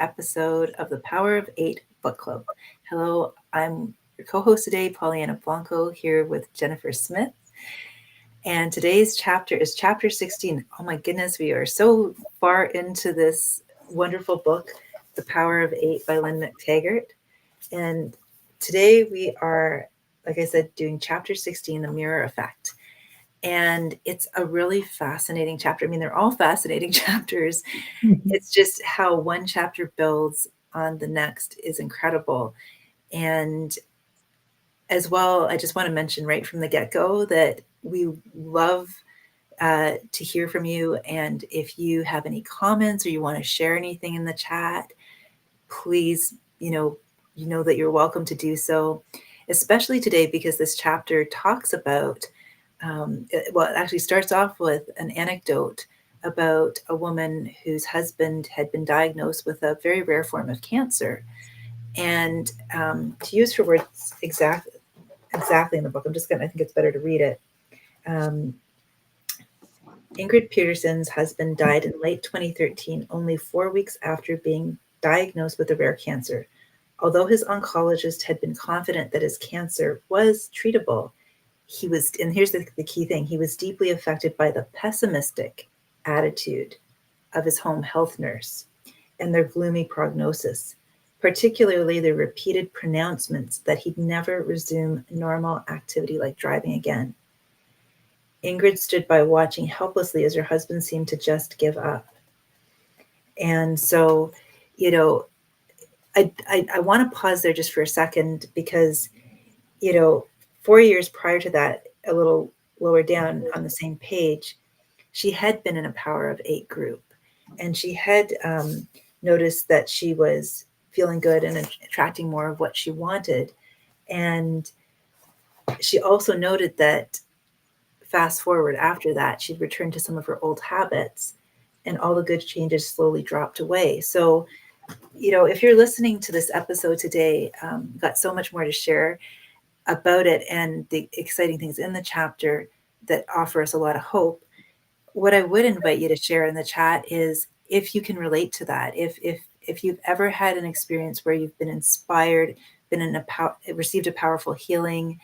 episode of the Power of 8 Book Club. Hello, I'm your co-host today, Pollyanna Blanco, here with Jennifer Smith. And today's chapter is chapter 16. Oh my goodness, we are so far into this wonderful book, The Power of 8 by Lynne McTaggart. And today we are, like I said, doing chapter 16, The Mirror Effect. And it's a really fascinating chapter. I mean, they're all fascinating chapters. It's just how one chapter builds on the next is incredible. And as well, I just want to mention right from the get-go that we love to hear from you. And if you have any comments or you want to share anything in the chat, please, you know that you're welcome to do so, especially today because this chapter talks about it actually starts off with an anecdote about a woman whose husband had been diagnosed with a very rare form of cancer. And to use her words exactly in the book, I think it's better to read it. Ingrid Peterson's husband died in late 2013, only 4 weeks after being diagnosed with a rare cancer. Although his oncologist had been confident that his cancer was treatable, he was, and here's the key thing, he was deeply affected by the pessimistic attitude of his home health nurse and their gloomy prognosis, particularly the repeated pronouncements that he'd never resume normal activity like driving again. Ingrid stood by watching helplessly as her husband seemed to just give up. And so, I want to pause there just for a second because, 4 years prior to that, a little lower down on the same page, she had been in a Power of 8 group, and she had noticed that she was feeling good and attracting more of what she wanted. And she also noted that fast forward after that, she'd returned to some of her old habits and all the good changes slowly dropped away. So, if you're listening to this episode today, got so much more to share about it and the exciting things in the chapter that offer us a lot of hope. What I would invite you to share in the chat is if you can relate to that, if you've ever had an experience where you've been inspired, received a powerful healing,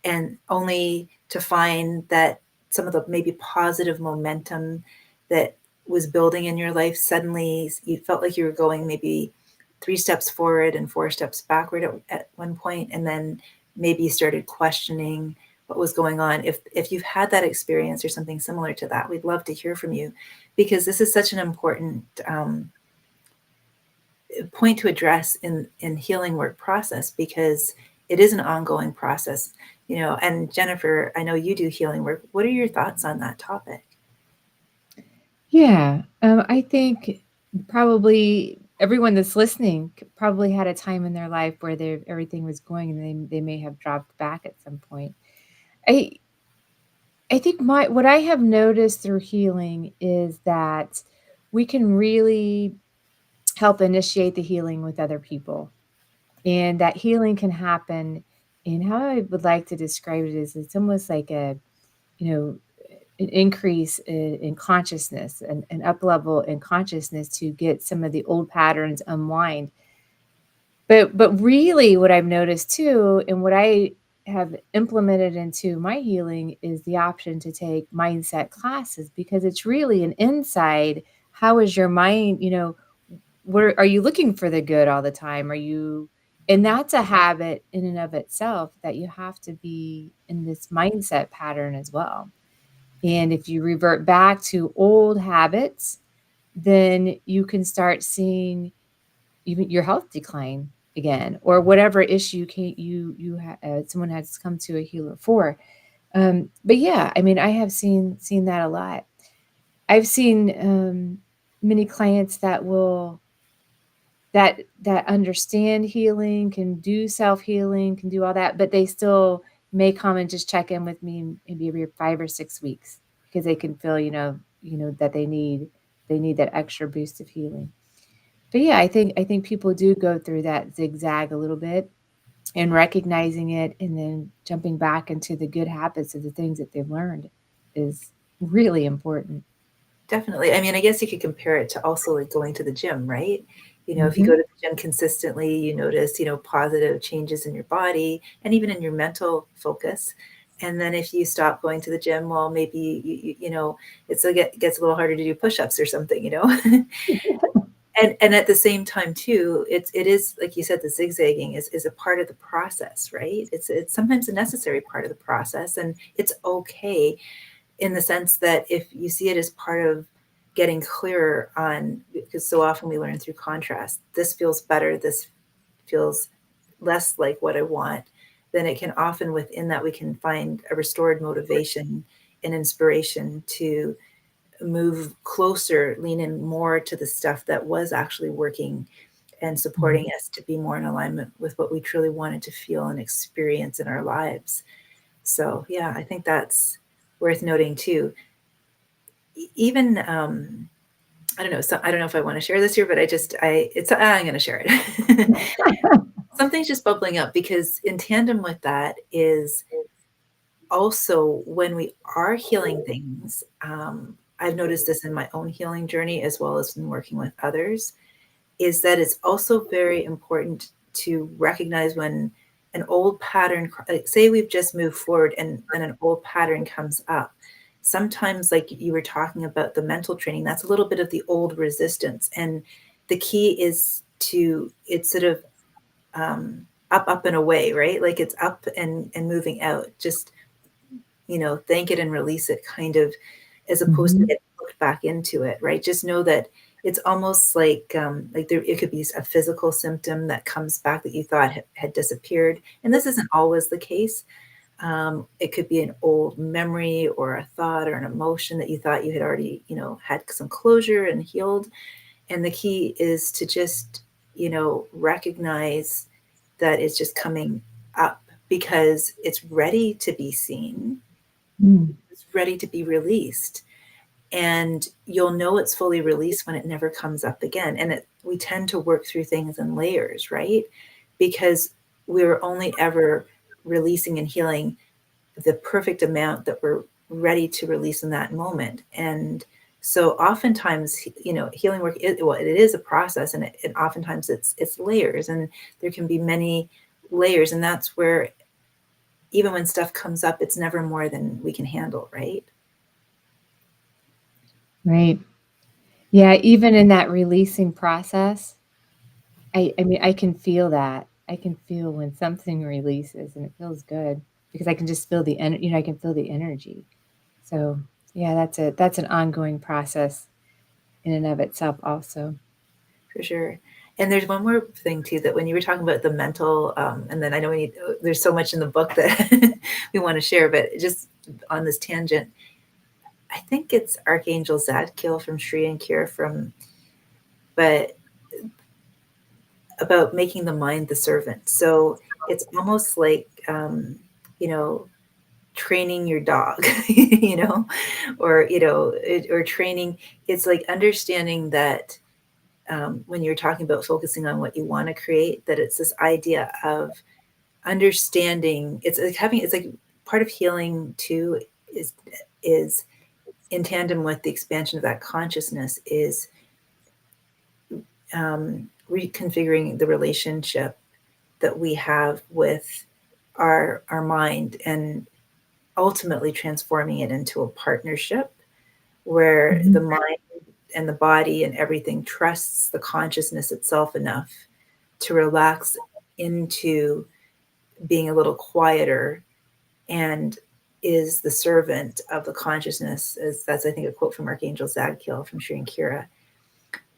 and only to find that some of the maybe positive momentum that was building in your life, suddenly you felt like you were going maybe 3 steps forward and 4 steps backward at one point, and then maybe you started questioning what was going on. If you've had that experience or something similar to that, we'd love to hear from you, because this is such an important point to address in healing work process, because it is an ongoing process. And Jennifer, I know you do healing work. What are your thoughts on that topic? Yeah, I think probably everyone that's listening probably had a time in their life where everything was going and they may have dropped back at some point. I think what I have noticed through healing is that we can really help initiate the healing with other people. And that healing can happen, and how I would like to describe it is it's almost like an increase in consciousness, an up level in consciousness to get some of the old patterns unwind. But really what I've noticed too, and what I have implemented into my healing, is the option to take mindset classes, because it's really an inside. How is your mind? Where are you looking for the good all the time? And that's a habit in and of itself, that you have to be in this mindset pattern as well. And if you revert back to old habits, then you can start seeing even your health decline again, or whatever issue someone has come to a healer for. But yeah, I mean, I have seen that a lot. I've seen many clients that understand healing, can do self-healing, can do all that, but they still may come and just check in with me maybe every 5 or 6 weeks, because they can feel, that they need that extra boost of healing. But yeah, I think people do go through that zigzag a little bit, and recognizing it and then jumping back into the good habits of the things that they've learned is really important. Definitely. I mean, I guess you could compare it to also like going to the gym, right? You know, if you go to the gym consistently, you notice, positive changes in your body and even in your mental focus. And then if you stop going to the gym, well, maybe it gets a little harder to do push-ups or something. And at the same time too, it is like you said, the zigzagging is a part of the process, right? It's sometimes a necessary part of the process, and it's okay in the sense that if you see it as part of getting clearer on, because so often we learn through contrast, this feels better, this feels less like what I want, then it can often within that we can find a restored motivation and inspiration to move closer, lean in more to the stuff that was actually working and supporting us to be more in alignment with what we truly wanted to feel and experience in our lives. So yeah, I think that's worth noting too. Even I don't know. So I don't know if I want to share this here, but I'm going to share it. Something's just bubbling up because in tandem with that is also when we are healing things. I've noticed this in my own healing journey as well as in working with others, is that it's also very important to recognize when an old pattern, like say we've just moved forward and an old pattern comes up. Sometimes, like you were talking about the mental training, that's a little bit of the old resistance. And the key is it's sort of up and away, right? Like it's up and moving out. Just, thank it and release it kind of, as opposed to getting hooked back into it, right? Just know that it's almost like there, it could be a physical symptom that comes back that you thought had disappeared. And this isn't always the case. It could be an old memory or a thought or an emotion that you thought you had already, had some closure and healed. And the key is to just, recognize that it's just coming up because it's ready to be seen. It's ready to be released. And you'll know it's fully released when it never comes up again. And we tend to work through things in layers, right? Because we're only ever releasing and healing the perfect amount that we're ready to release in that moment. And so oftentimes, healing work, it is a process, and it oftentimes it's layers, and there can be many layers. And that's where even when stuff comes up, it's never more than we can handle, right? Right. Yeah, even in that releasing process, I mean, I can feel that. I can feel when something releases and it feels good because I can just feel I can feel the energy. So, yeah, that's an ongoing process in and of itself also. For sure. And there's one more thing too, that when you were talking about the mental, and then I know there's so much in the book that we want to share, but just on this tangent, I think it's Archangel Zadkiel from Shri and Kira but about making the mind the servant. So it's almost like, training your dog, or training. It's like understanding that when you're talking about focusing on what you want to create, that it's this idea of understanding. It's like part of healing too is in tandem with the expansion of that consciousness is reconfiguring the relationship that we have with our mind, and ultimately transforming it into a partnership where the mind and the body and everything trusts the consciousness itself enough to relax into being a little quieter and is the servant of the consciousness. That's I think a quote from Archangel Zadkiel from Shri and Kira,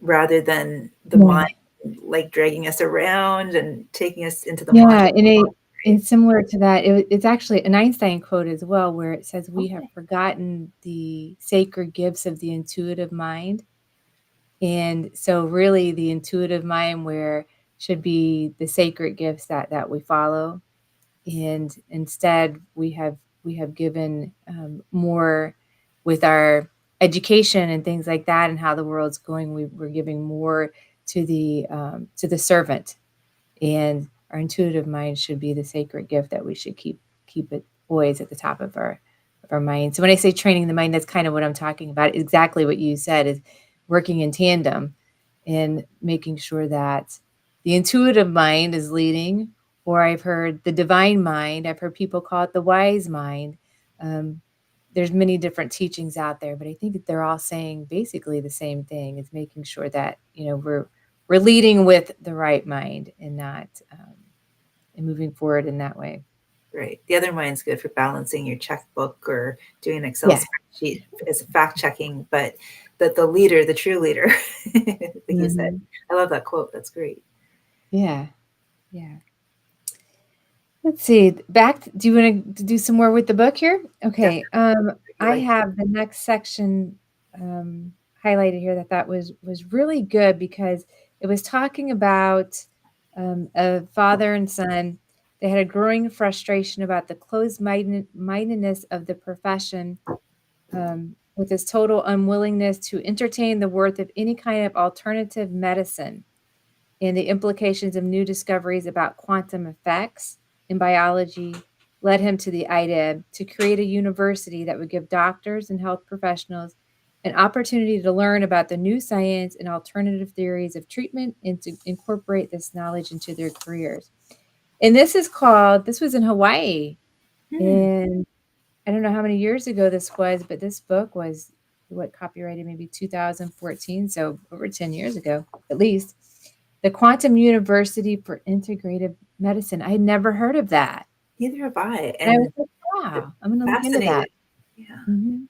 rather than the mind like dragging us around and taking us into the mind. And similar to that, it's actually an Einstein quote as well, where it says, "We have forgotten the sacred gifts of the intuitive mind." And so really the intuitive mind where should be the sacred gifts that we follow. And instead we have given more with our education and things like that and how the world's going. We're giving more to the servant, and our intuitive mind should be the sacred gift that we should keep it always at the top of our mind. So when I say training the mind, that's kind of what I'm talking about. Exactly what you said is working in tandem and making sure that the intuitive mind is leading, or I've heard the divine mind. I've heard people call it the wise mind. There's many different teachings out there, but I think that they're all saying basically the same thing. It's making sure that, we're leading with the right mind and not and moving forward in that way. Right. The other mind's good for balancing your checkbook or doing an Excel Yeah. spreadsheet as fact checking, but the leader, the true leader, like you said. Mhm. I love that quote. That's great. Yeah. Yeah. Let's see. Do you want to do some more with the book here? Okay. Definitely. I Like, have the next section highlighted here that was really good because it was talking about a father and son. They had a growing frustration about the closed-mindedness of the profession, with this total unwillingness to entertain the worth of any kind of alternative medicine and the implications of new discoveries about quantum effects in biology led him to the idea to create a university that would give doctors and health professionals an opportunity to learn about the new science and alternative theories of treatment and to incorporate this knowledge into their careers. And this was in Hawaii. And I don't know how many years ago this was, but this book was copyrighted maybe 2014, so over 10 years ago at least. The Quantum University for Integrative Medicine. I had never heard of that. neither have I. And I was And like, wow, I'm going to look into fascinated. that. Yeah. Mhm.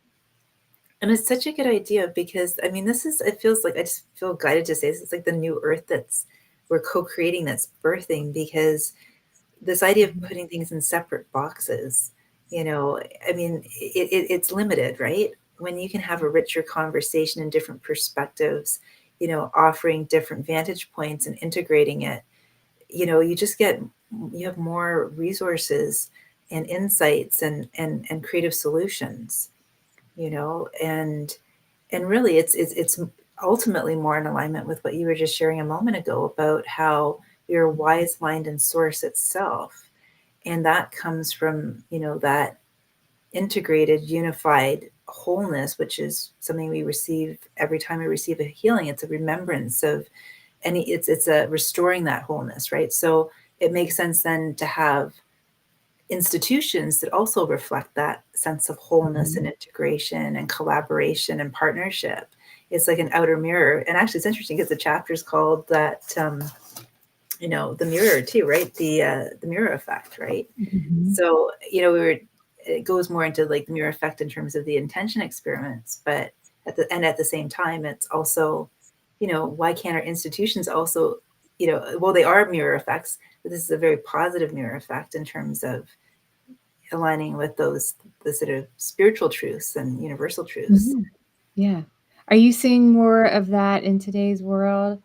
And it's such a good idea because I mean, it feels like I just feel guided to say this is like the new earth we're co-creating, that's birthing, because this idea of Mhm. putting things in separate boxes, I mean, it's limited, right? When you can have a richer conversation and different perspectives, offering different vantage points and integrating it, you have more resources and insights and creative solutions, and really it's ultimately more in alignment with what you were just sharing a moment ago about how you're a wise mind and source itself. And that comes from, that integrated, unified wholeness, which is something we receive every time we receive a healing. It's a remembrance of it's a restoring that wholeness, right? So it makes sense then to have institutions that also reflect that sense of wholeness Mhm. and integration and collaboration and partnership. It's like an outer mirror. And actually, it's interesting because the chapter is called that, the mirror too, right? The mirror effect, right? Mhm. So, it goes more into like the mirror effect in terms of the intention experiments, but at the same time, it's also, why can't our institutions also, well, they are mirror effects, but this is a very positive mirror effect in terms of aligning with the sort of spiritual truths and universal truths. Mhm. Yeah. Are you seeing more of that in today's world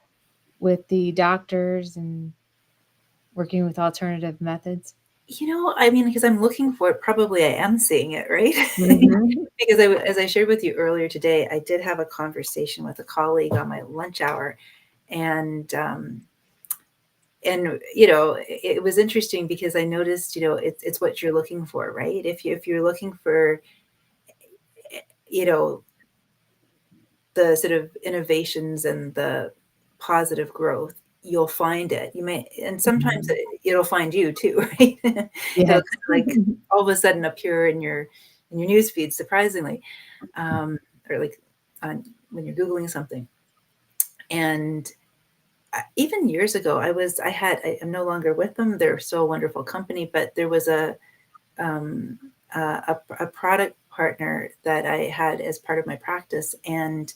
with the doctors and working with alternative methods? I mean, because I'm looking for it, probably I am seeing it, right? Mhm. Because as I shared with you earlier today, I did have a conversation with a colleague on my lunch hour, and it was interesting because I noticed, it's what you're looking for, right? If you're looking for, you know, the sort of innovations and the positive growth, you'll find it. You may, and sometimes Mhm. it'll find you too, right? It'll kind Yes. of like all of a sudden appear in your news feed, surprisingly, or like when you're googling something. And even years ago, I'm no longer with them. They're still a wonderful company, but there was um, a product partner that I had as part of my practice, and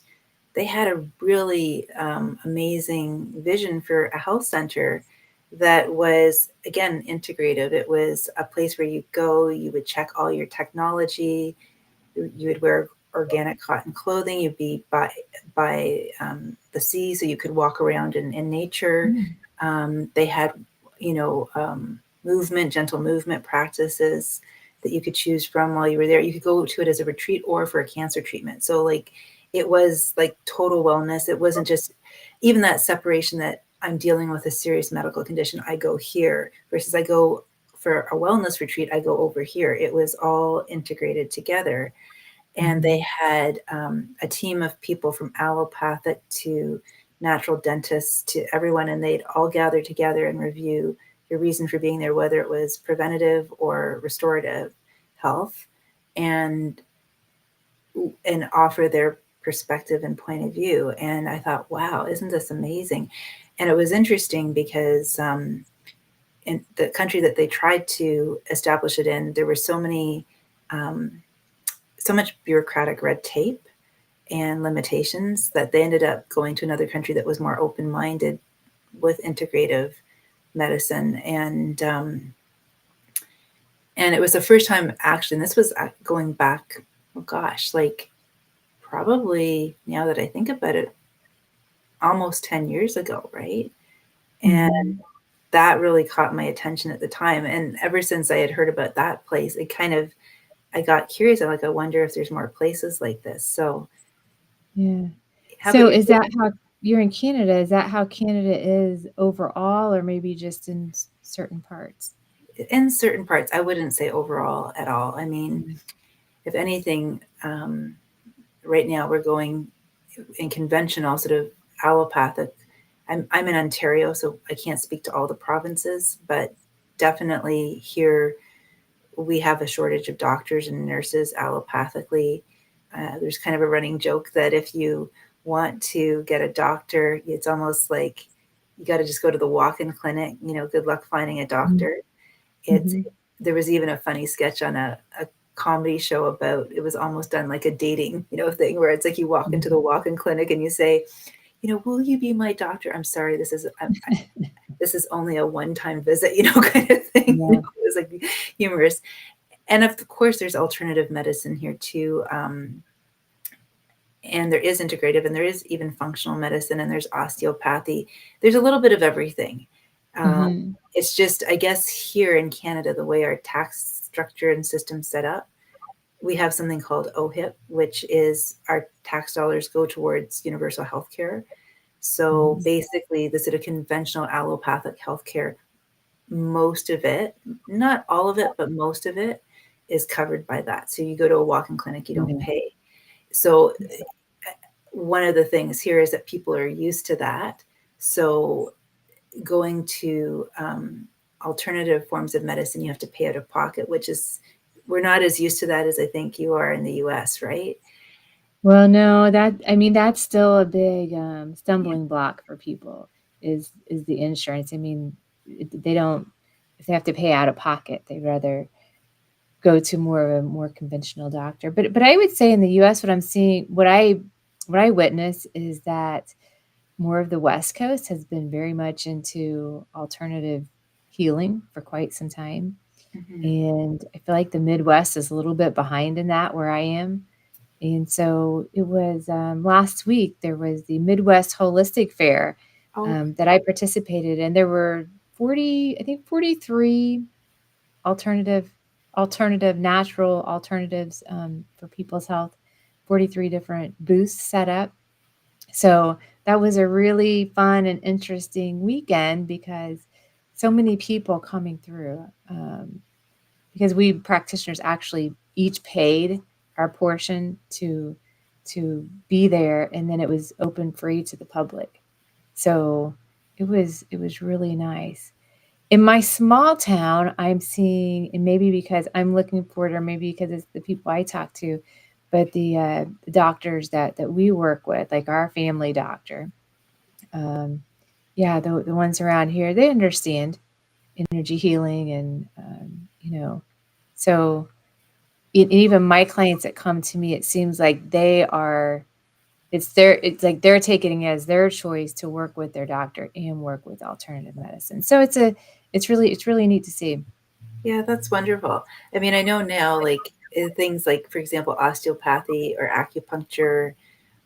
they had a really amazing vision for a health center that was, again, integrative. It was a place where you go, you would check all your technology, you would wear organic cotton clothing, you'd be by the sea, so you could walk around in nature. Mm. They had, gentle movement practices that you could choose from while you were there. You could go to it as a retreat or for a cancer treatment. So like it was like total wellness. It wasn't just even that separation that I'm dealing with a serious medical condition, I go here, versus I go for a wellness retreat, I go over here. It was all integrated together. And they Mhm. had a team of people from allopathic to natural dentists to everyone, and they'd all gather together and review your reason for being there, whether it was preventative or restorative health, and offer their perspective and point of view. And I thought, wow, isn't this amazing? And it was interesting because in the country that they tried to establish it in, there were so much bureaucratic red tape and limitations that they ended up going to another country that was more open-minded with integrative medicine. And it was the first time, actually, and this was going back, oh gosh, like probably, now that I think about it, almost 10 years ago, right? And that really caught my attention at the time. And ever since I had heard about that place, I got curious. I'm like, I wonder if there's more places like this. So Yeah. how So about you? is that how you're in Canada? Is that how Canada is overall, or maybe just in certain parts? In certain parts, I wouldn't say overall at all. I mean, Mm. if anything, right now we're going in conventional sort of allopathic. I'm in Ontario, so I can't speak to all the provinces, but definitely here we have a shortage of doctors and nurses allopathically. There's kind of a running joke that if you want to get a doctor, it's almost like you got to just go to the walk-in clinic. Good luck finding a doctor. It's Mhm. There was even a funny sketch on a comedy show about, it was almost done like a dating thing, where it's like you walk into the walk-in clinic and you say, will you be my doctor? I'm sorry, this is only a one-time visit, kind of thing. Yeah. It was like humorous. And of course, there's alternative medicine here too. And there is integrative, and there is even functional medicine, and there's osteopathy. There's a little bit of everything. Mhm. It's just, I guess, here in Canada, the way our tax structure and system set up, we have something called OHIP, which is our tax dollars go towards universal health care. So Mhm. basically, the sort of conventional allopathic healthcare, most of it, not all of it, but most of it is covered by that. So you go to a walk-in clinic, you don't Yeah. pay. So one of the things here is that people are used to that. So going to alternative forms of medicine, you have to pay out of pocket, which is, we're not as used to that as I think you are in the US, right? Well, no, I mean, that's still a big Yeah. stumbling block for people is the insurance. I mean, they don't, if they have to pay out of pocket, they'd rather go to more of a more conventional doctor. But I would say in the US, what I'm seeing, what I witness is that more of the West Coast has been very much into alternative healing for quite some time. Mhm. And I feel like the Midwest is a little bit behind in that where I am. And so it was last week, there was the Midwest Holistic Fair Oh, that I participated in. There were 40, I think 43 alternative, natural alternatives for people's health, 43 different booths set up. So that was a really fun and interesting weekend because so many people coming through. Because we practitioners actually each paid our portion to be there, and then it was open free to the public. So it was really nice. In my small town, I'm seeing, and maybe because I'm looking for it, or maybe because it's the people I talk to, but the doctors that we work with, like our family doctor, um, yeah, the ones around here, they understand energy healing, and so even my clients that come to me, it seems like it's like they're taking it as their choice to work with their doctor and work with alternative medicine. So it's really neat to see. yeah, that's wonderful. I mean, I know now, like things like, for example, osteopathy or acupuncture,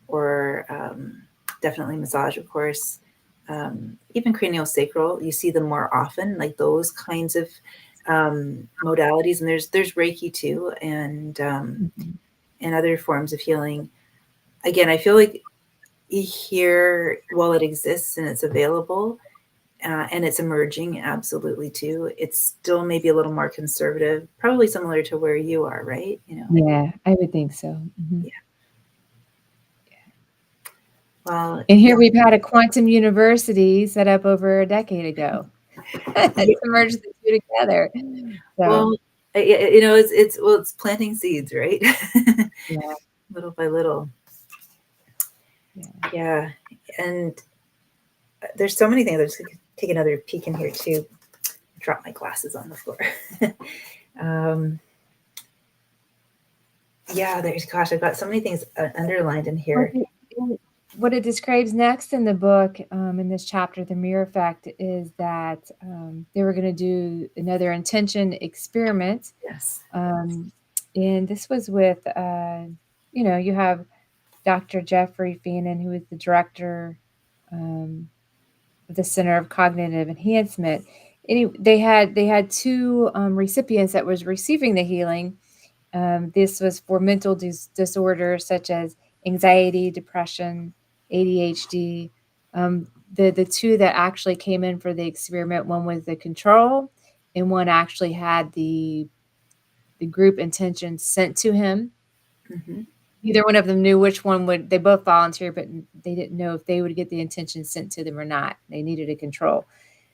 or definitely massage, of course, even craniosacral, you see them more often, like those kinds of modalities. And there's Reiki too, Mhm. and other forms of healing. Again, I feel like here, while it exists and it's available, and it's emerging absolutely too, it's still maybe a little more conservative, probably similar to where you are, right? Yeah, I would think so. Mhm. Yeah. Well, And here we've had a quantum university set up over a decade ago to merge the two together. well, So, it's planting seeds, right? yeah. Little by little. Yeah. Yeah. And there's so many things. I'm just going to take another peek in here too. Drop my glasses on the floor. Yeah, I've got so many things underlined in here. What it describes next in the book, in this chapter, The Mirror Effect, is that they were going to do another intention experiment. Yes. And this was with, you have Dr. Jeffrey Fannin, who is the director of the Center of Cognitive Enhancement. They had two recipients that was receiving the healing. This was for mental disorders such as anxiety, depression, ADHD. The two that actually came in for the experiment, one was the control, and one actually had the group intention sent to him. Mm-hmm. Neither one of them knew which one would. They both volunteered, but they didn't know if they would get the intention sent to them or not. They needed a control.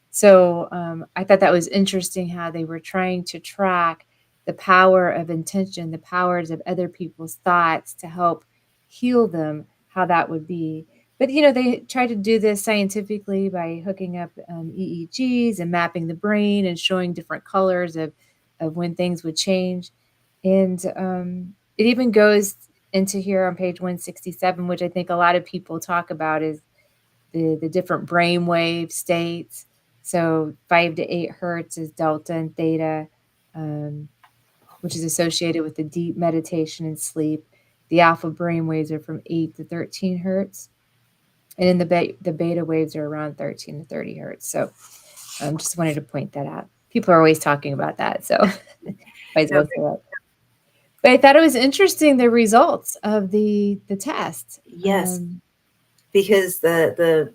So I thought that was interesting how they were trying to track the power of intention, the powers of other people's thoughts to help heal them, how that would be. But, they tried to do this scientifically by hooking up EEGs and mapping the brain and showing different colors of when things would change. And it even goes into here on page 167, which I think a lot of people talk about, is the different brainwave states. So 5 to 8 hertz is delta and theta, which is associated with the deep meditation and sleep. The alpha brainwaves are from 8 to 13 hertz. And then the beta waves are around 13 to 30 hertz. So just wanted to point that out. People are always talking about that. So might as well say that. But I thought it was interesting, the results of the test. Yes, because the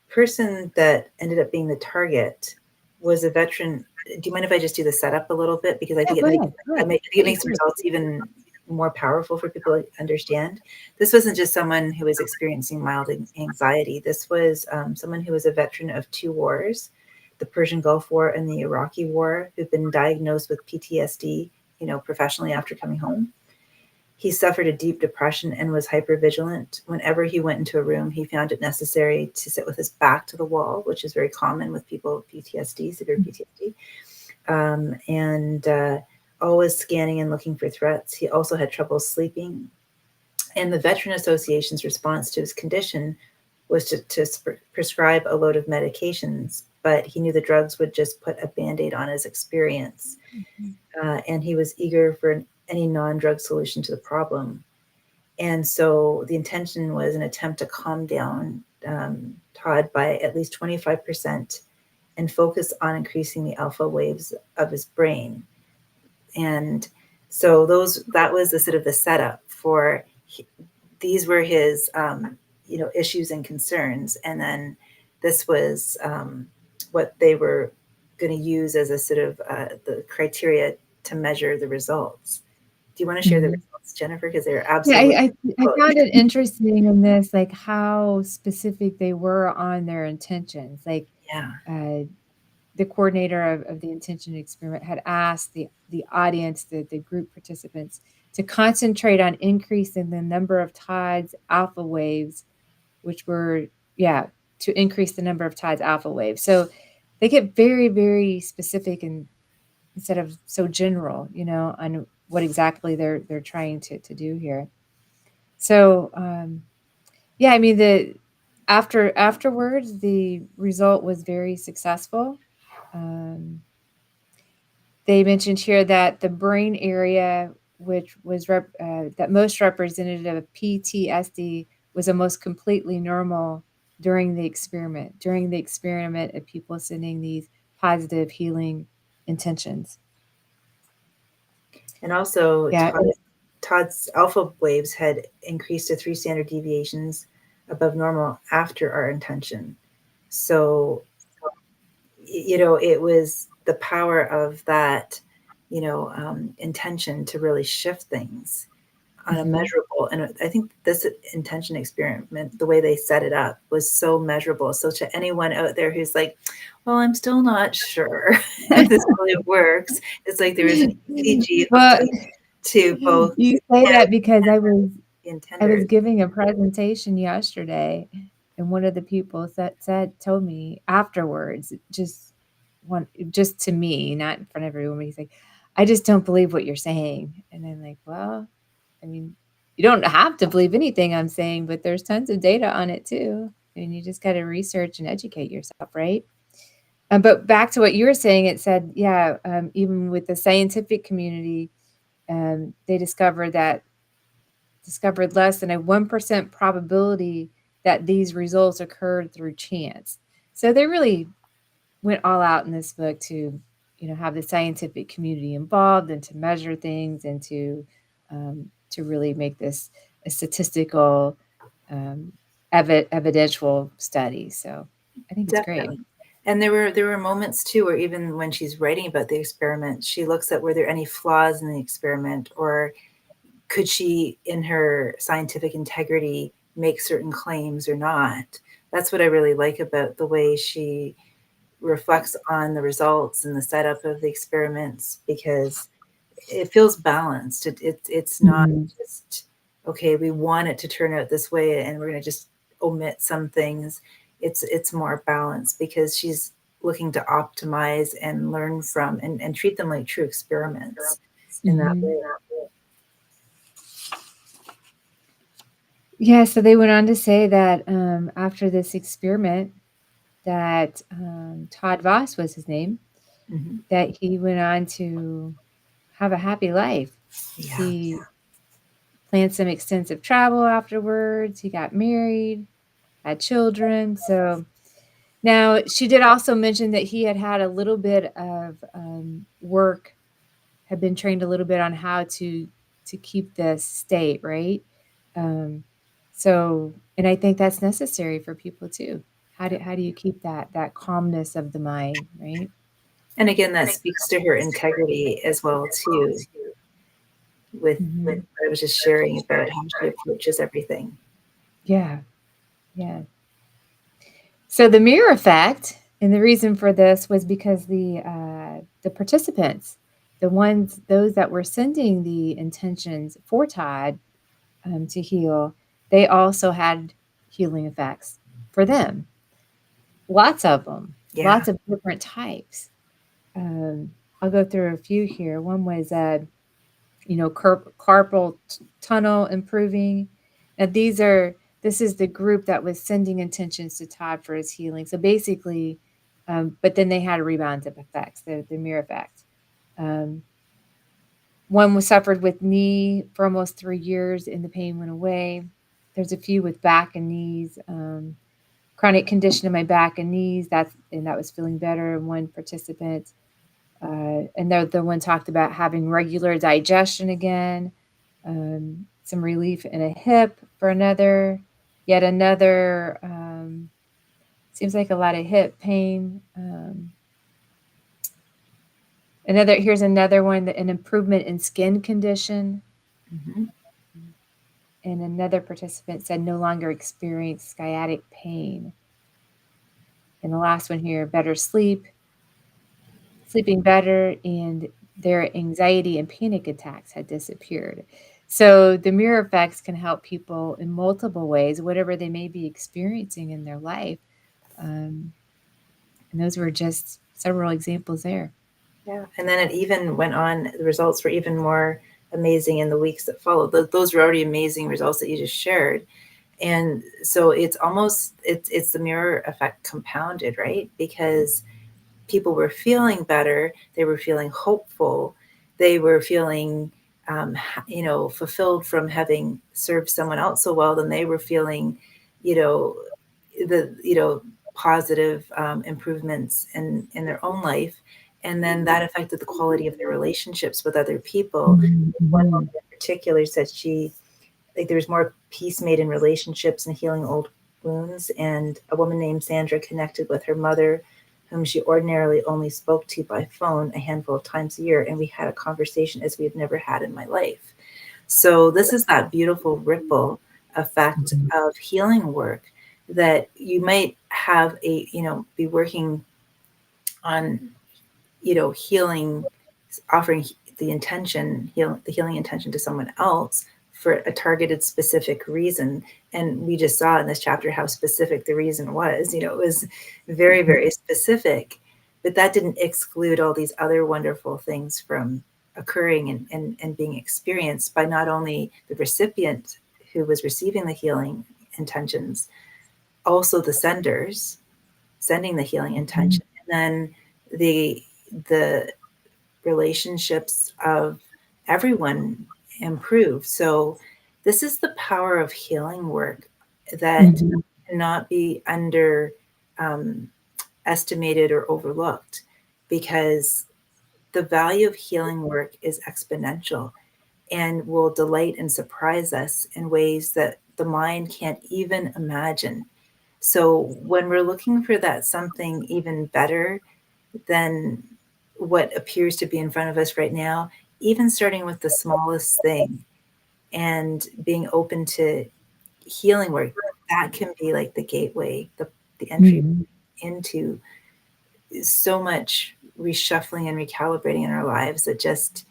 person that ended up being the target was a veteran. Do you mind if I just do the setup a little bit? Because I think it makes the results even more powerful for people to understand. This wasn't just someone who was experiencing mild anxiety. This was someone who was a veteran of 2 wars, the Persian Gulf War and the Iraqi War, who'd been diagnosed with PTSD, professionally after coming home. He suffered a deep depression and was hypervigilant. Whenever he went into a room, he found it necessary to sit with his back to the wall, which is very common with people with PTSD, severe PTSD, and always scanning and looking for threats. He also had trouble sleeping. And the Veteran Association's response to his condition was to prescribe a load of medications, but he knew the drugs would just put a Band-Aid on his experience. And he was eager for any non-drug solution to the problem. And so the intention was an attempt to calm down Todd by at least 25% and focus on increasing the alpha waves of his brain. And so that was the sort of the setup for these were his issues and concerns, and then this was what they were going to use as a sort of the criteria to measure the results. Do you want to share the results, Jennifer? Because they're absolutely. Yeah, I found it interesting in this, like how specific they were on their intentions. Like, the coordinator of the intention experiment had asked the audience, the group participants, to concentrate on increasing the number of Todd's alpha waves, which were, to increase the number of Todd's alpha waves. So they get very, very specific, and instead of so general, on what exactly they're trying to do here. So, I mean, afterwards, the result was very successful. They mentioned here that the brain area, which was that most representative of PTSD, was almost completely normal during the experiment. During the experiment of people sending these positive healing intentions. And also, Todd's alpha waves had increased to 3 standard deviations above normal after our intention. So, it was the power of that, intention to really shift things. on a measurable, and I think this intention experiment, the way they set it up was so measurable. So to anyone out there who's like, well, I'm still not sure if this really works, it's like there was an EEG hooked Well, up to both you say that because I was the intenders. giving a presentation yesterday, and one of the people told me afterwards, just to me, not in front of everyone, he's like, I just don't believe what you're saying. And I'm like, well, I mean, you don't have to believe anything I'm saying, but there's tons of data on it too. And you just got to research and educate yourself, right? But back to what you were saying, it said, yeah, even with the scientific community, they discovered less than a 1% probability that these results occurred through chance. So they really went all out in this book to, have the scientific community involved and to measure things and to really make this a statistical, evidential study. So I think it's great. And there were moments too where even when she's writing about the experiment, she looks at were there any flaws in the experiment, or could she, in her scientific integrity, make certain claims or not? That's what I really like about the way she reflects on the results and the setup of the experiments, because it feels balanced. It's not just, okay, we want it to turn out this way and we're going to just omit some things. It's more balanced because she's looking to optimize and learn from and treat them like true experiments in that way. Yeah, so they went on to say that after this experiment, that Todd Voss was his name, that he went on to have a happy life. Yeah. He planned some extensive travel afterwards. He got married, had children. So now she did also mention that he had a little bit of work, had been trained a little bit on how to keep this state, right? So, and I think that's necessary for people too. How do you keep that calmness of the mind, right? And again, that speaks to her integrity as well too, with what I was just sharing about how she approaches everything. Yeah. So the mirror effect, and the reason for this was because the participants, those that were sending the intentions for Todd to heal, they also had healing effects for them. Lots of them, lots of different types. I'll go through a few here. One was, carpal tunnel improving. Now this is the group that was sending intentions to Todd for his healing. So basically, but then they had a rebound of effects, the mirror effect. One was suffered with knee for almost 3 years and the pain went away. There's a few with back and knees, chronic condition in my back and knees. That was feeling better in one participant. And the one talked about having regular digestion again, some relief in a hip for another, yet another, seems like a lot of hip pain. Here's another one, an improvement in skin condition. And another participant said no longer experience sciatic pain. And the last one here, better sleeping better, and their anxiety and panic attacks had disappeared. So the mirror effects can help people in multiple ways, whatever they may be experiencing in their life. And those were just several examples there. Yeah. And then it even went on, the results were even more amazing in the weeks that followed. Those were already amazing results that you just shared. And so it's almost, it's the mirror effect compounded, right? Because people were feeling better. They were feeling hopeful. They were feeling, fulfilled from having served someone else so well. Then they were feeling, positive improvements in their own life. And then that affected the quality of their relationships with other people. One woman in particular said there was more peace made in relationships and healing old wounds. And a woman named Sandra connected with her mother, whom she ordinarily only spoke to by phone a handful of times a year. And we had a conversation as we had never had in my life. So this is that beautiful ripple effect of healing work that you might have be working on, healing, offering the healing intention to someone else for a targeted specific reason. And we just saw in this chapter how specific the reason was. It was very, very specific, but that didn't exclude all these other wonderful things from occurring and being experienced by not only the recipient who was receiving the healing intentions, also the senders sending the healing intention, and then the relationships of everyone improve. So this is the power of healing work that cannot be estimated or overlooked, because the value of healing work is exponential and will delight and surprise us in ways that the mind can't even imagine. So when we're looking for that something even better than what appears to be in front of us right now, even starting with the smallest thing and being open to healing work, that can be like the gateway, the entry into so much reshuffling and recalibrating in our lives that just,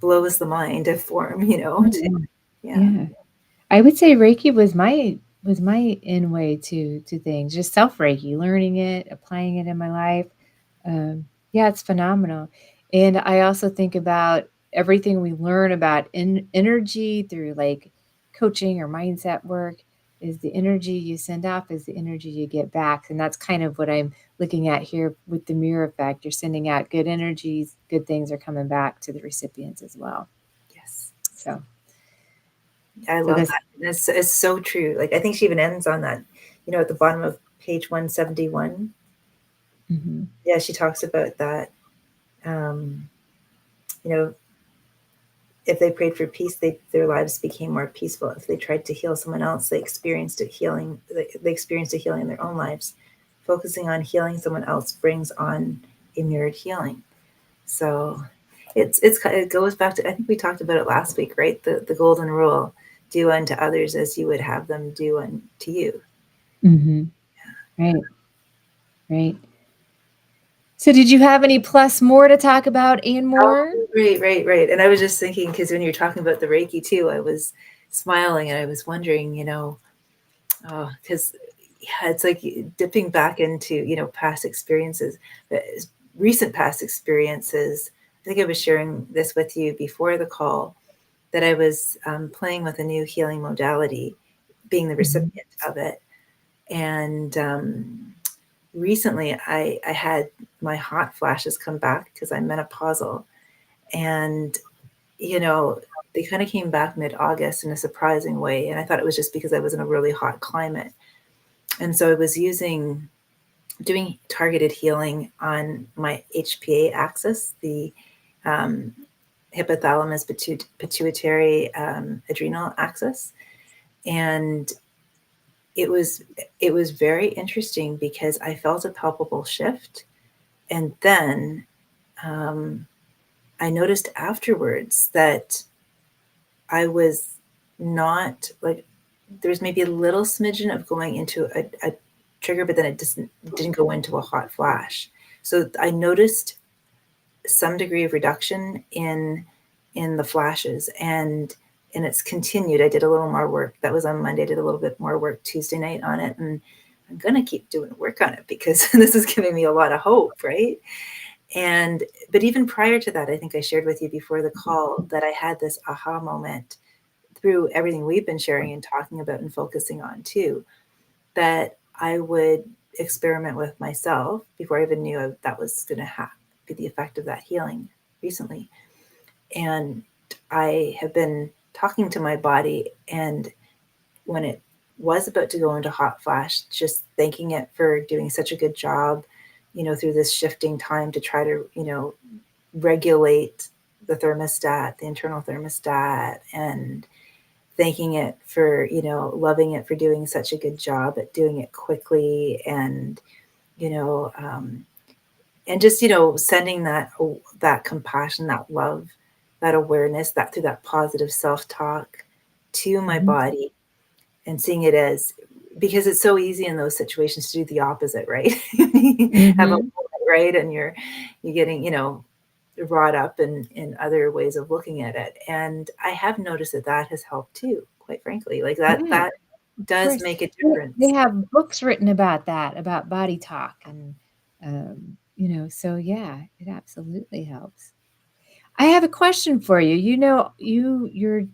blows the mind of form, Yeah. I would say Reiki was my in way to things, just self Reiki, learning it, applying it in my life. Yeah, it's phenomenal. And I also think about everything we learn about energy through like coaching or mindset work is the energy you send off is the energy you get back. And that's kind of what I'm looking at here with the mirror effect. You're sending out good energies, good things are coming back to the recipients as well. Yes. So I love that. It's so true. Like, I think she even ends on that, at the bottom of page 171. Yeah, she talks about that. You know, if they prayed for peace, their lives became more peaceful. If they tried to heal someone else, they experienced a healing. They experienced a healing in their own lives. Focusing on healing someone else brings on a mirrored healing. So it goes back to, I think we talked about it last week, right? The golden rule: do unto others as you would have them do unto you. Right. Right. So did you have any plus more to talk about and more? Oh, right. And I was just thinking, because when you're talking about the Reiki too, I was smiling and I was wondering, because it's like dipping back into, past experiences, recent past experiences. I think I was sharing this with you before the call, that I was playing with a new healing modality, being the recipient of it. And recently I had my hot flashes come back because I'm menopausal. And, they kind of came back mid-August in a surprising way. And I thought it was just because I was in a really hot climate. And so I was doing targeted healing on my HPA axis, the hypothalamus pituitary adrenal axis. And it was very interesting because I felt a palpable shift. And then I noticed afterwards that I was not like, there was maybe a little smidgen of going into a trigger, but then it didn't go into a hot flash. So I noticed some degree of reduction in the flashes, and it's continued. I did a little more work. That was on Monday. I did a little bit more work Tuesday night on it, and I'm going to keep doing work on it because this is giving me a lot of hope, right? But even prior to that, I think I shared with you before the call that I had this aha moment through everything we've been sharing and talking about and focusing on too, that I would experiment with myself before I even knew that was going to be the effect of that healing recently. And I have been talking to my body, and when it was about to go into hot flash, just thanking it for doing such a good job, through this shifting time to try to, regulate the thermostat, the internal thermostat, and thanking it for, loving it for doing such a good job at doing it quickly, and, and just, sending that compassion, that love that awareness, that through that positive self-talk to my body, and seeing it as, because it's so easy in those situations to do the opposite, right? Have a moment, right, and you're getting, wrought up in other ways of looking at it. And I have noticed that has helped too, quite frankly. Like that Of does course. make a They difference. have books written about that, about body talk, and so yeah, it absolutely helps. I have a question for you. You're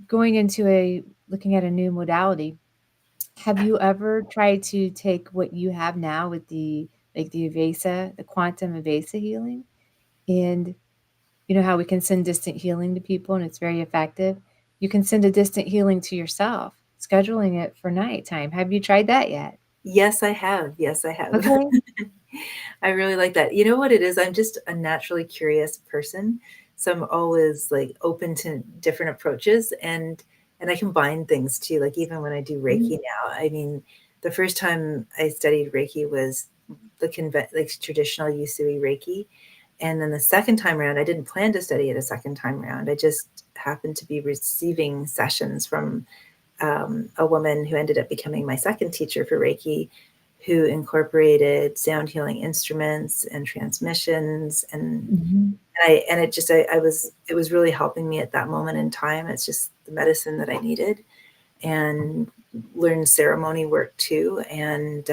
going into looking at a new modality. Have you ever tried to take what you have now with the Avesa, the quantum Avesa healing? And you know how we can send distant healing to people and it's very effective? You can send a distant healing to yourself, scheduling it for nighttime. Have you tried that yet? Yes, I have. Yes, I have. Okay. I really like that. You know what it is? I'm just a naturally curious person. So I'm always like open to different approaches, and I combine things too. Like even when I do Reiki now, I mean, the first time I studied Reiki was the like traditional Usui Reiki. And then the second time around, I didn't plan to study it a second time around. I just happened to be receiving sessions from a woman who ended up becoming my second teacher for Reiki, who incorporated sound healing instruments and transmissions, it was really helping me at that moment in time. It's just the medicine that I needed, and learned ceremony work too, and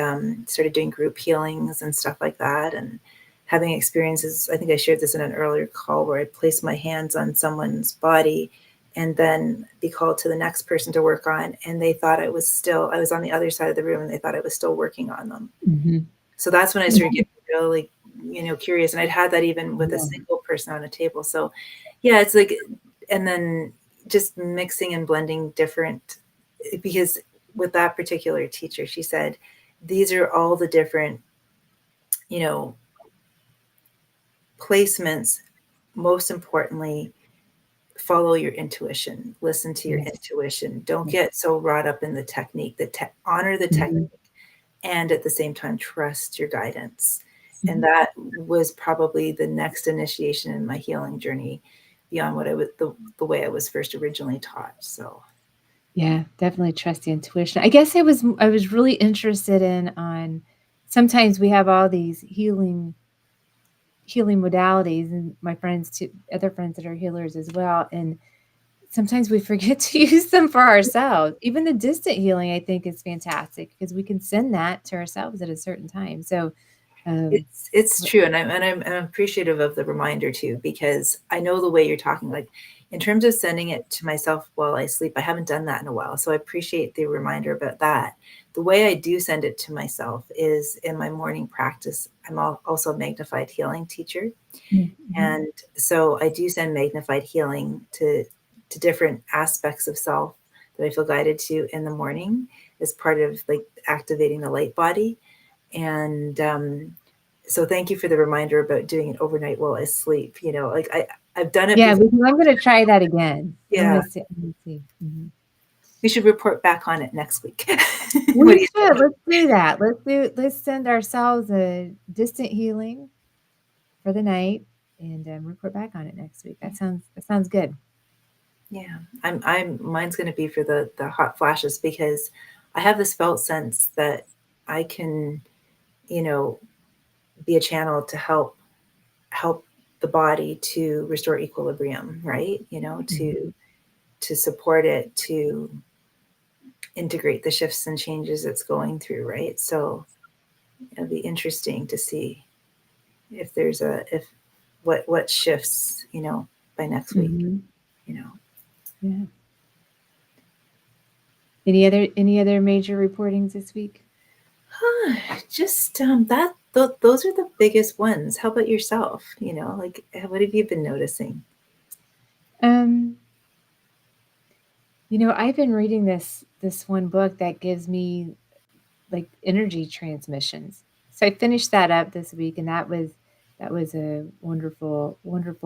started doing group healings and stuff like that, and having experiences. I think I shared this in an earlier call where I placed my hands on someone's body and then be called to the next person to work on, and they thought I was on the other side of the room, and they thought I was still working on them. So that's when I started getting really, curious. And I'd had that even with a single person on a table. So yeah, it's like, and then just mixing and blending different, because with that particular teacher, she said, these are all the different, placements. Most importantly, follow your intuition, listen to your intuition. Don't get so wrought up in the technique, honor the technique, and at the same time, trust your guidance. And that was probably the next initiation in my healing journey beyond what the way I was first originally taught. So Yeah, definitely trust the intuition. I guess I was really interested on sometimes we have all these healing modalities, and my friends too, other friends that are healers as well, and sometimes we forget to use them for ourselves. Even the distant healing, I think, is fantastic because we can send that to ourselves at a certain time. So it's true, and I'm appreciative of the reminder too, because I know the way you're talking. Like in terms of sending it to myself while I sleep, I haven't done that in a while, so I appreciate the reminder about that. The way I do send it to myself is in my morning practice. I'm also a magnified healing teacher, and so I do send magnified healing to different aspects of self that I feel guided to in the morning as part of like activating the light body. And so thank you for the reminder about doing it overnight while I sleep. Like I've done it yeah, before. I'm going to try that again. I'm Yeah, going to see. we should report back on it next week. What We do you should. think? Let's do that. Let's send ourselves a distant healing for the night and report back on it next week. That sounds good. Yeah, mine's going to be for the hot flashes, because I have this felt sense that I can, be a channel to help the body to restore equilibrium, right? To support it, to integrate the shifts and changes it's going through, right? So it'll be interesting to see if what shifts, by next week, Yeah. Any other major reportings this week? Just those are the biggest ones. How about yourself? Like what have you been noticing? I've been reading this one book that gives me like energy transmissions. So I finished that up this week, and that was a wonderful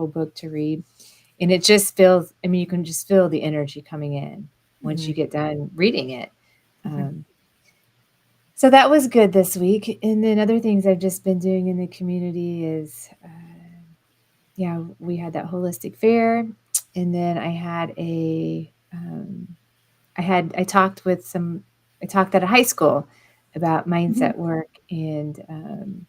book to read. And it just feels, I mean, you can just feel the energy coming in once you get done reading it. So that was good this week. And then other things I've just been doing in the community is yeah, we had that holistic fair, and then I had I talked at a high school about mindset work, and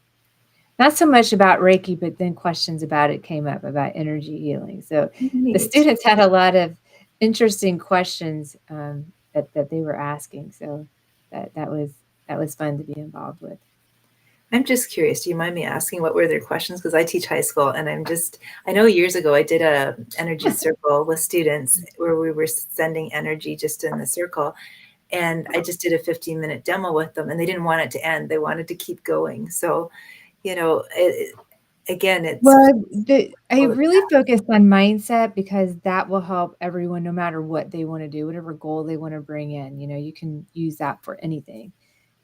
not so much about Reiki, but then questions about it came up about energy healing. So the Neat. students had a lot of interesting questions that they were asking. So that was fun to be involved with. I'm just curious, do you mind me asking what were their questions? Because I teach high school, and I know years ago I did a energy circle with students where we were sending energy just in the circle. And I just did a 15-minute demo with them, and they didn't want it to end. They wanted to keep going. So, again, it's Well, I all the really focused on mindset because that will help everyone no matter what they want to do, whatever goal they want to bring in. You can use that for anything.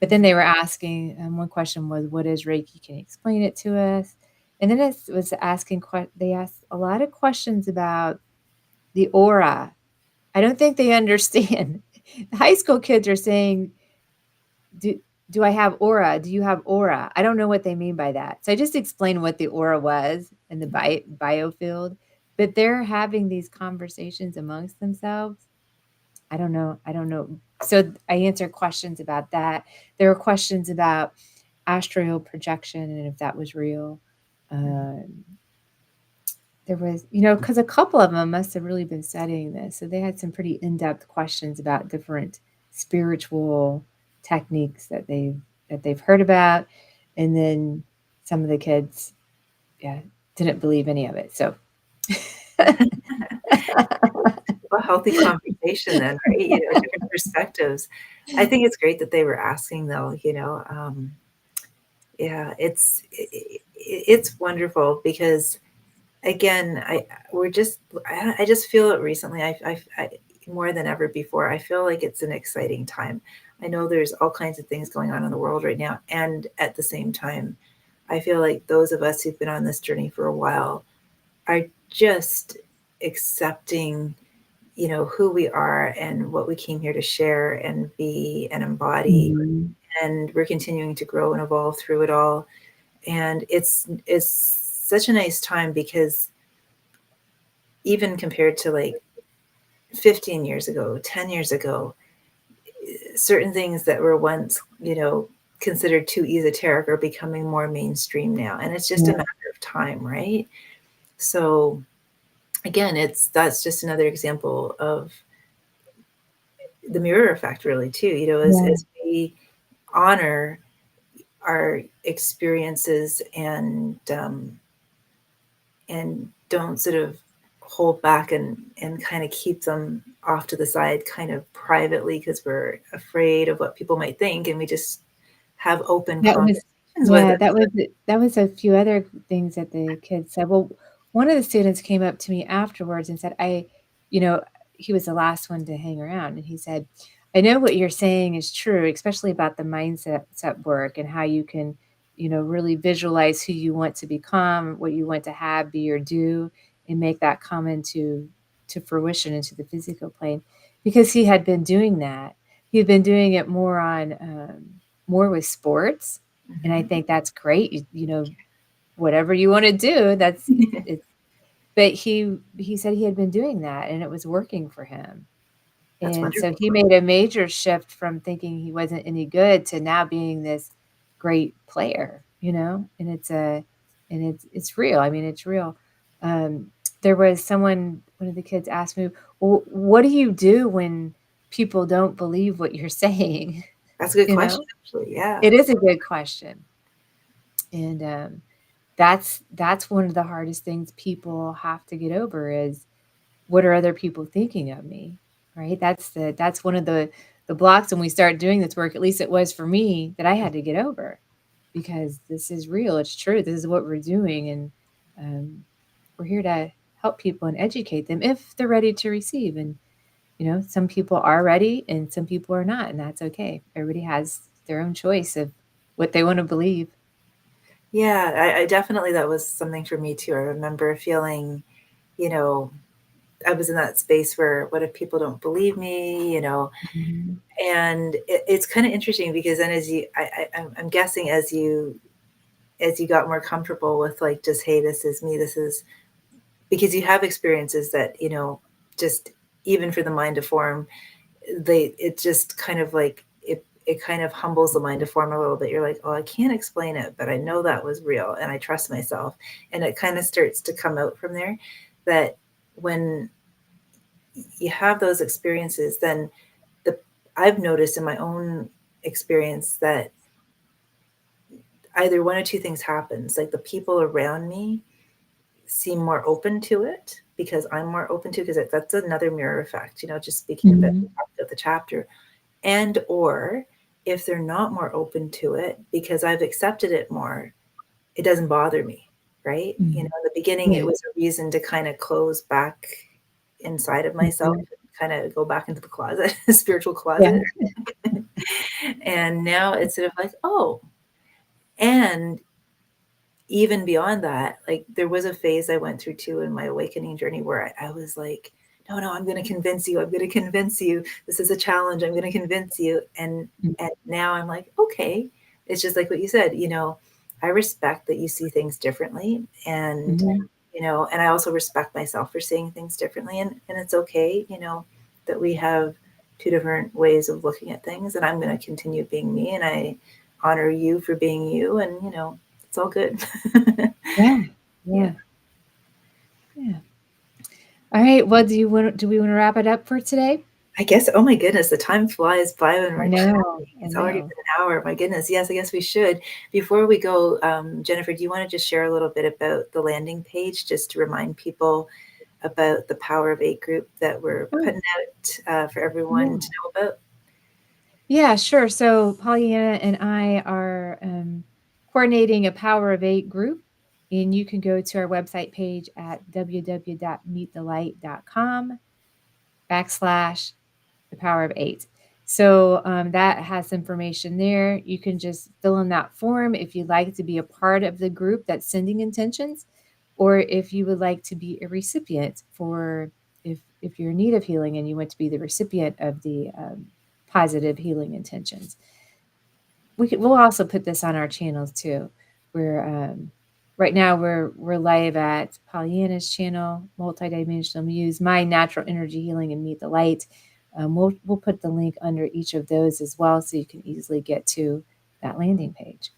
But then they were asking, one question was, "What is Reiki? Can you explain it to us?" And then it was asking, they asked a lot of questions about the aura. I don't think they understand. High school kids are saying, do do I have aura? Do you have aura? I don't know what they mean by that. So I just explained what the aura was in the biofield, but they're having these conversations amongst themselves. I don't know. I don't know. So I answered questions about that. There were questions about astral projection and if that was real. Um, there was, because a couple of them must have really been studying this. So they had some pretty in-depth questions about different spiritual techniques that they've heard about. And then some of the kids, yeah, didn't believe any of it. So a healthy conversation then, right? Different perspectives. I think it's great that they were asking though, yeah, it's wonderful because again, I just feel it recently. I more than ever before. I feel like it's an exciting time. I know there's all kinds of things going on in the world right now, and at the same time, I feel like those of us who've been on this journey for a while are just accepting, who we are and what we came here to share and be and embody. Mhm. And we're continuing to grow and evolve through it all. And it's such a nice time because even compared to like 15 years ago, 10 years ago, certain things that were once, considered too esoteric are becoming more mainstream now. And it's just a Yeah. matter of time, right? So again, that's just another example of the mirror effect, really, too, Yeah. as we honor our experiences and don't sort of hold back and kind of keep them off to the side kind of privately because we're afraid of what people might think, and we just have open That was conversations with yeah, it. that was a few other things that the kids said. Well, one of the students came up to me afterwards and said, you know, he was the last one to hang around, and he said, "I know what you're saying is true, especially about the mindset set work and how you can, really visualize who you want to become, what you want to have, be or do, and make that come into fruition into the physical plane." Because he had been doing that. He had been doing it more with sports, and I Mhm. think that's great. Whatever you wanna do, that's it's but he said he had been doing that, and it was working for him. That's And so wonderful. he made a major shift from thinking he wasn't any good to now being this great player, and it's real. I mean, it's real. Um, there was one of the kids asked me, "Well, what do you do when people don't believe what you're saying?" That's a good You question, know? actually. Yeah. It is a good question. And, that's one of the hardest things people have to get over is, what are other people thinking of me, right? That's one of the blocks when we start doing this work, at least it was for me, that I had to get over because this is real, it's true, this is what we're doing, and, we're here to help people and educate them if they're ready to receive, and, some people are ready and some people are not, and that's okay. Everybody has their own choice of what they wanna believe. Yeah, I definitely, that was something for me too. I remember feeling, you know, I was in that space where what if people don't believe me, Mhm. and it's kind of interesting because then as I'm guessing as you got more comfortable with like just, hey, this is me, this is because you have experiences that, just even for the mind to form, it just kind of like, it kind of humbles the mind to form a little bit. You're like, oh, I can't explain it, but I know that was real and I trust myself. And it kind of starts to come out from there, that when you have those experiences, then I've noticed in my own experience that either one or two things happens. Like the people around me seem more open to it because I'm more open to, because that's another mirror effect, just speaking about the chapter. And or if they're not more open to it because I've accepted it more, it doesn't bother me, right? In the beginning, it was a reason to kind of close back inside of myself, kind of go back into the closet, spiritual closet. And now it's sort of like, oh, and even beyond that, like there was a phase I went through too in my awakening journey where I was like, no, I'm going to convince you. I'm going to convince you. This is a challenge. I'm going to convince you. And now I'm like, okay, it's just like what you said, I respect that you see things differently. And, and I also respect myself for seeing things differently. And it's okay, that we have two different ways of looking at things. And I'm going to continue being me. And I honor you for being you. And, it's all good. Yeah. All right. Well, do we want to wrap it up for today? I guess. Oh my goodness, the time flies by when we're chatting. It's already been an hour. My goodness. Yes, I guess we should. Before we go, Jennifer, do you want to just share a little bit about the landing page, just to remind people about the Power of 8 group that we're putting out for everyone to know about? Yeah, sure. So Pollyanna and I are coordinating a Power of 8 group, and you can go to our website page at www.meetthelight.com/the Power of 8. So that has information there. You can just fill in that form if you'd like to be a part of the group that's sending intentions, or if you would like to be a recipient for, if you're in need of healing and you want to be the recipient of the positive healing intentions. We'll also put this on our channels too. We're right now we're live at Pollyanna's channel, Multidimensional Muse, My Natural Energy Healing, and Meet the Light. We'll put the link under each of those as well, so you can easily get to that landing page.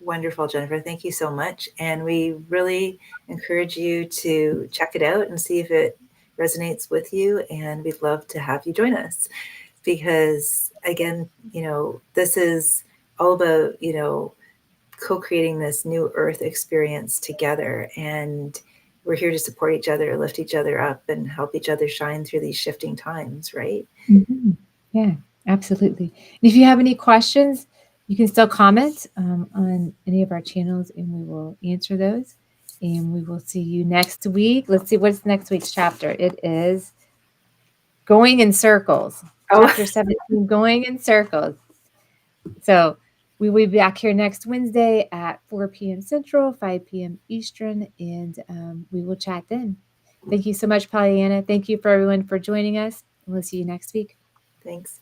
Wonderful, Jennifer. Thank you so much. And we really encourage you to check it out and see if it resonates with you. And we'd love to have you join us, because again, this is all about, co-creating this new earth experience together. And we're here to support each other, lift each other up, and help each other shine through these shifting times, right? Yeah, absolutely. And if you have any questions, you can still comment on any of our channels, and we will answer those. And we will see you next week. Let's see, what's next week's chapter. It is Going in Circles. Chapter 17, Going in Circles. So we will be back here next Wednesday at 4 p.m. Central, 5 p.m. Eastern, and we will chat then. Thank you so much, Pollyanna. Thank you for everyone for joining us. We'll see you next week. Thanks.